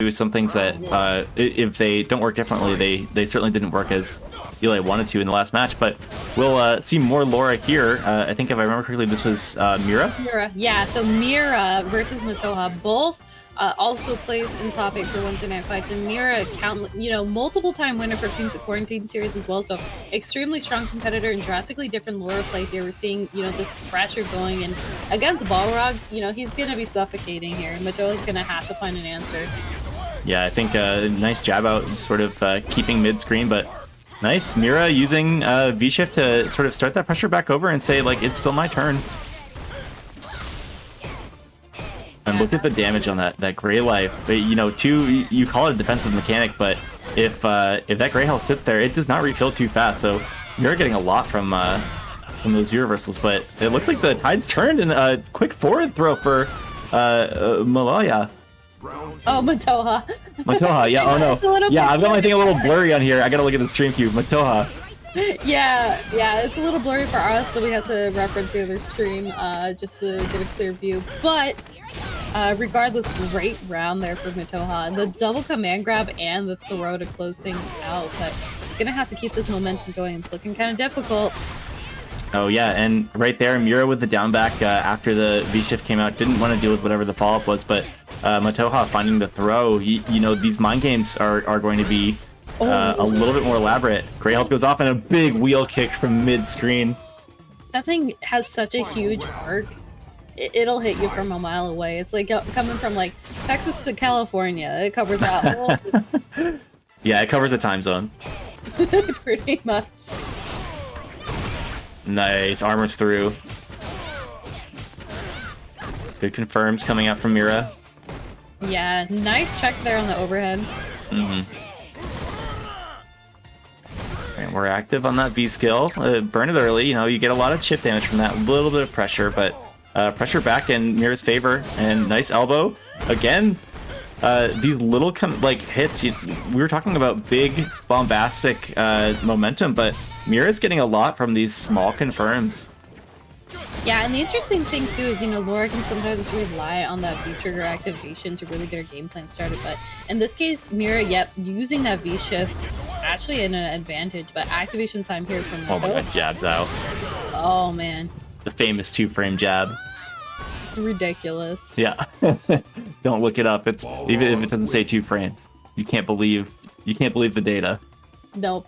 do some things that, if they don't work differently, they certainly didn't work as Eli wanted to in the last match. But we'll see more Laura here. I think if I remember correctly, this was Mira? Mira, yeah. So Mira versus Mataoja, both also plays in top 8 for Wednesday Night Fights, and Mira, multiple time winner for Kings of Quarantine series as well. So extremely strong competitor and drastically different Laura play here. We're seeing, this pressure going, and against Balrog, he's gonna be suffocating here. Mataoja's gonna have to find an answer. Yeah, I think a nice jab out, sort of keeping mid screen, but nice. Mira using V-shift to sort of start that pressure back over and say, like, it's still my turn. And look at the damage on that gray life. But, you call it a defensive mechanic, but if that gray health sits there, it does not refill too fast. So Mira getting a lot from those reversals, but it looks like the tide's turned and a quick forward throw for Mataoja. Oh, Mataoja. Mataoja, yeah, oh no. Yeah, I've got my thing a little blurry on here. I gotta look at the stream view. Mataoja. Yeah, it's a little blurry for us, so we have to reference the other stream just to get a clear view. But regardless, great round there for Mataoja. The double command grab and the throw to close things out, but it's gonna have to keep this momentum going. It's looking kind of difficult. Oh yeah, and right there, Mira with the down back after the V-shift came out, didn't want to deal with whatever the follow-up was, but Mataoja finding the throw, these mind games are going to be a little bit more elaborate. Gray health goes off and a big wheel kick from mid-screen. That thing has such a huge arc. It'll hit you from a mile away. It's like coming from like Texas to California. It covers that whole... Yeah, it covers a time zone. Pretty much. Nice, armors through. Good confirms coming out from Mira. Yeah, nice check there on the overhead. And we're active on that V skill. Burn it early, you get a lot of chip damage from that. A little bit of pressure, but pressure back in Mira's favor. And nice elbow. Again, these little hits, we were talking about big, bombastic momentum, but Mira's getting a lot from these small confirms. Yeah, and the interesting thing too is, Laura can sometimes rely on that V-trigger activation to really get her game plan started, but in this case, Mira, using that V-shift, actually in an advantage, but activation time here from Mataoja. Oh my god, jabs out. Oh man. The famous 2-frame jab. It's ridiculous. Yeah. Don't look it up. It's even if it doesn't say 2 frames. You can't believe the data. Nope.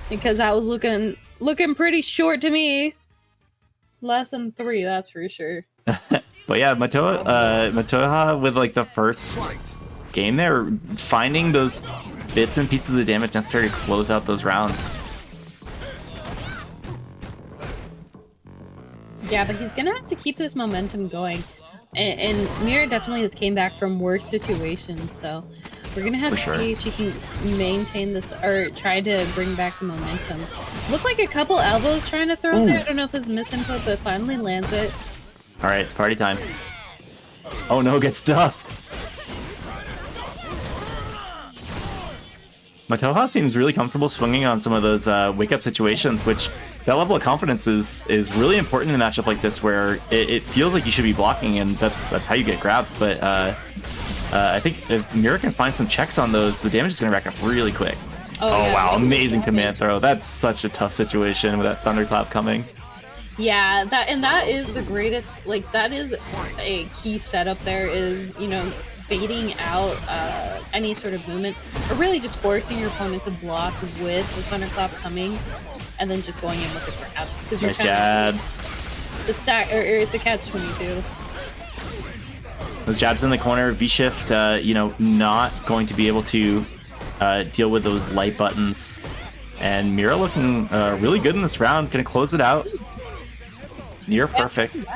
Because that was looking pretty short to me. Less than 3, that's for sure. But yeah, Mataoja with like the first game there, finding those bits and pieces of damage necessary to close out those rounds. Yeah, but he's gonna have to keep this momentum going. And Mira definitely came back from worse situations, so we're gonna have to see if she can maintain this or try to bring back the momentum. Looked like a couple elbows trying to throw there. I don't know if it's misinput, but finally lands it. Alright, it's party time. Oh no, gets stuffed. Mataoja seems really comfortable swinging on some of those wake-up situations, which that level of confidence is really important in a matchup like this, where it feels like you should be blocking, and that's how you get grabbed. But I think if Mira can find some checks on those, the damage is going to rack up really quick. Oh yeah, wow, amazing command throw. That's such a tough situation with that thunderclap coming. Yeah, that is the greatest, that is a key setup there is, baiting out any sort of movement, or really just forcing your opponent to block with the thunderclap coming, and then just going in with the grab. Because you're jabs. The stack, or it's a catch-22. Those jabs in the corner, V-shift, not going to be able to deal with those light buttons. And Mira looking really good in this round, gonna close it out. Near perfect.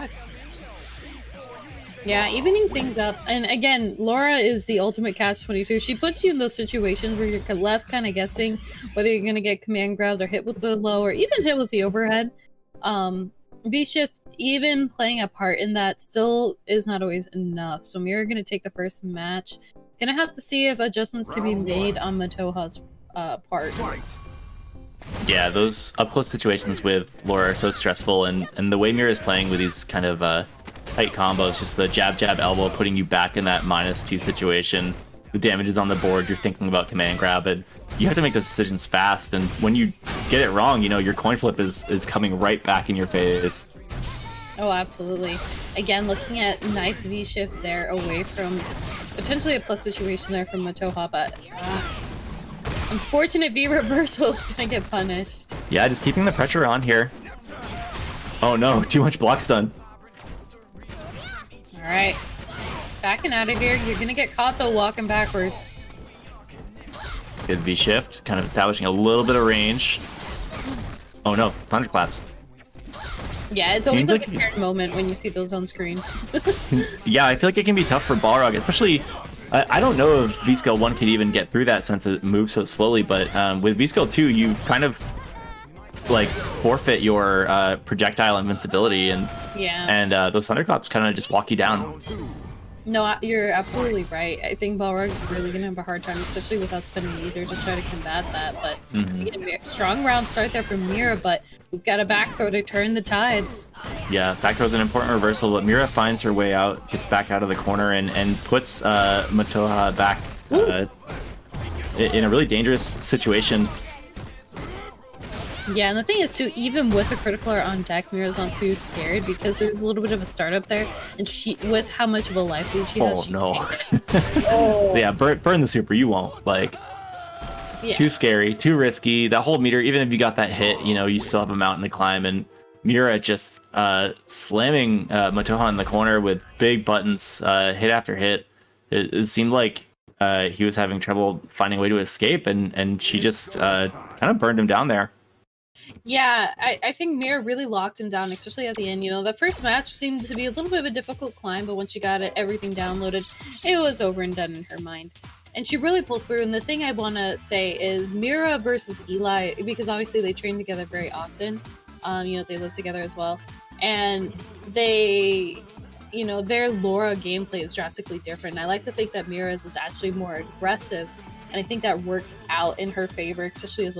Yeah, evening things up. And again, Laura is the ultimate catch-22. She puts you in those situations where you're left kind of guessing whether you're going to get command grabbed or hit with the low or even hit with the overhead. V-shift, even playing a part in that, still is not always enough. So Mira going to take the first match. Going to have to see if adjustments can be made on Mataoja's part. Yeah, those up-close situations with Laura are so stressful, and the way Mira is playing with these kind of tight combos, just the jab, jab, elbow, putting you back in that -2 situation. the damage is on the board, you're thinking about command grab, and you have to make those decisions fast. And when you get it wrong, you know, your coin flip is coming right back in your face. Oh, absolutely. Again, looking at nice V shift there away from potentially a plus situation there from Mataoja, but unfortunate V reversal is gonna get punished. Yeah, just keeping the pressure on here. Oh no, too much block stun. Alright. Backing out of here. You're gonna get caught though walking backwards. Good V shift, kind of establishing a little bit of range. Oh no, thunderclaps. Yeah, it's always like a weird moment when you see those on screen. Yeah, I feel like it can be tough for Balrog, especially. I don't know if V-Skill 1 could even get through that since it moves so slowly, but with V-Skill 2, you kind of like forfeit your projectile invincibility, and those thunderclaps kind of just walk you down. No, you're absolutely right. I think Balrog's really gonna have a hard time, especially without spending meter to try to combat that. But strong round start there from Mira, but we've got a back throw to turn the tides. Yeah, back throw is an important reversal, but Mira finds her way out, gets back out of the corner, and puts Mataoja back in a really dangerous situation. Yeah, and the thing is too, even with the critical art on deck, Mira's not too scared because there's a little bit of a startup there, and she, with how much of a life lead she has, yeah, burn the super, you won't. Like, too scary, too risky. That whole meter, even if you got that hit, you know, you still have a mountain to climb, and Mira just slamming Mataoja in the corner with big buttons, hit after hit. It seemed like he was having trouble finding a way to escape, and she just kind of burned him down there. Yeah, I think Mira really locked him down, especially at the end. You know, the first match seemed to be a little bit of a difficult climb, but once she got everything downloaded, it was over and done in her mind. And she really pulled through. And the thing I want to say is Mira versus Eli, because obviously they train together very often. You know, they live together as well. And they, you know, their Laura gameplay is drastically different. And I like to think that Mira's is actually more aggressive. And I think that works out in her favor, especially as